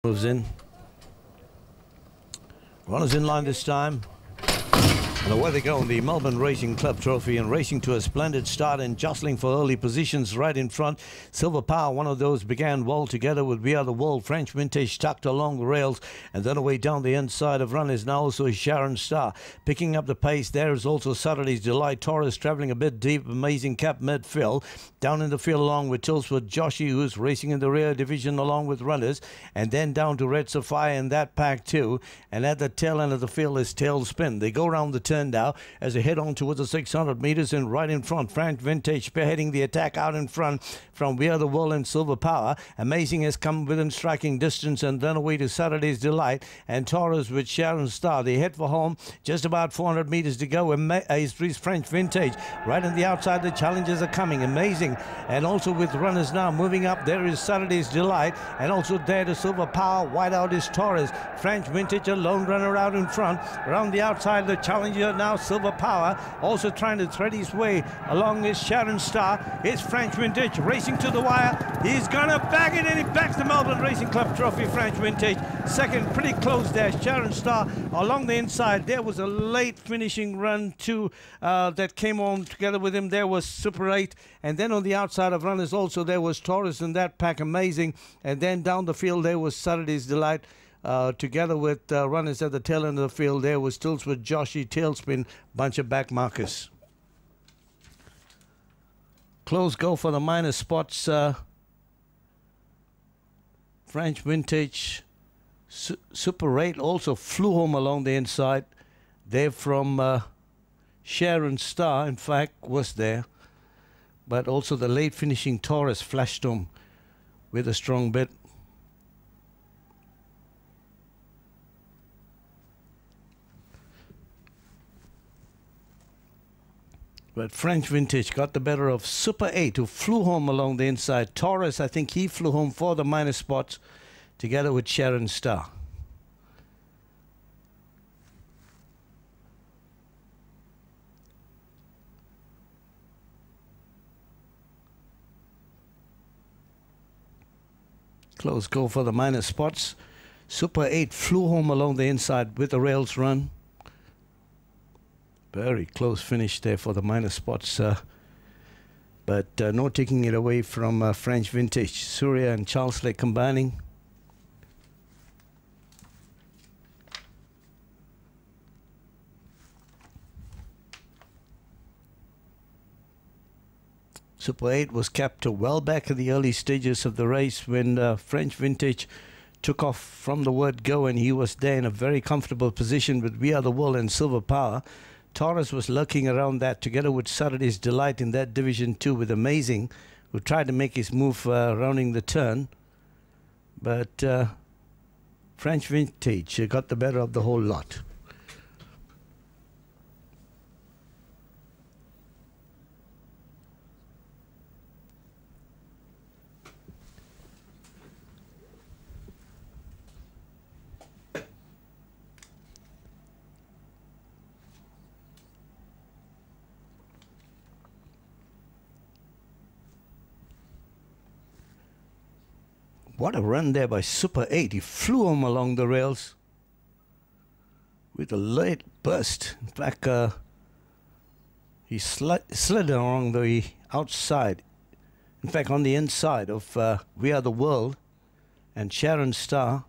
Moves in. Runners in line this time. And away they go in the Melbourne Racing Club Trophy, and racing to a splendid start and jostling for early positions right in front. Silver Power, one of those, began well together with We Are the World. French Vintage tucked along the rails, and then away down the inside of runners now also Sharon Star. Picking up the pace, there is also Saturday's Delight. Taurus travelling a bit deep, Amazing Cap midfield. Down in the field along with Tilsford Joshi, who's racing in the rear division along with runners. And then down to Red Sapphire in that pack too. And at the tail end of the field is Tailspin. They go round the turn now as they head on towards the 600 meters, and right in front French Vintage spearheading the attack out in front from We Are the World and Silver Power. Amazing has come within striking distance, and then away to Saturday's Delight and Taurus with Sharon Star. They head for home, just about 400 meters to go. Is French Vintage right on the outside. The challenges are coming. Amazing, and also with runners now moving up, there is Saturday's Delight, and also there to Silver Power. Wide out is Taurus. French Vintage a lone runner out in front. Around the outside the challenger now Silver Power, also trying to thread his way along is Sharon Star. It's French Vintage racing to the wire. He's gonna bag it, and he backs the Melbourne Racing Club Trophy. French Vintage second, pretty close there. Sharon Star along the inside. There was a late finishing run too that came on together with him. There was Super 8, and then on the outside of runners also there was Taurus in that pack. Amazing, and then down the field there was Saturday's Delight. Together with runners at the tail end of the field, there was Tilsford Joshi, Tailspin, bunch of back markers. Close go for the minor spots. French Vintage, Super 8 also flew home along the inside. There from Sharon Star, in fact, was there. But also the late finishing Taurus flashed home with a strong bit. But French Vintage got the better of Super 8, who flew home along the inside. Taurus, I think he flew home for the minor spots together with Sharon Star. Close go for the minor spots. Super 8 flew home along the inside with the rails run. Very close finish there for the minor spots, but no taking it away from French Vintage. Surya and Charles Lake combining. Super 8 was kept well back in the early stages of the race when French Vintage took off from the word go, and he was there in a very comfortable position with We Are the World and Silver Power. Taurus was lurking around that together with Saturday's Delight in that division too, with Amazing, who tried to make his move rounding the turn. But French Vintage got the better of the whole lot. What a run there by Super 8. He flew home along the rails with a late burst. In fact, he slid along the outside. In fact, on the inside of We Are the World and Sharon Star.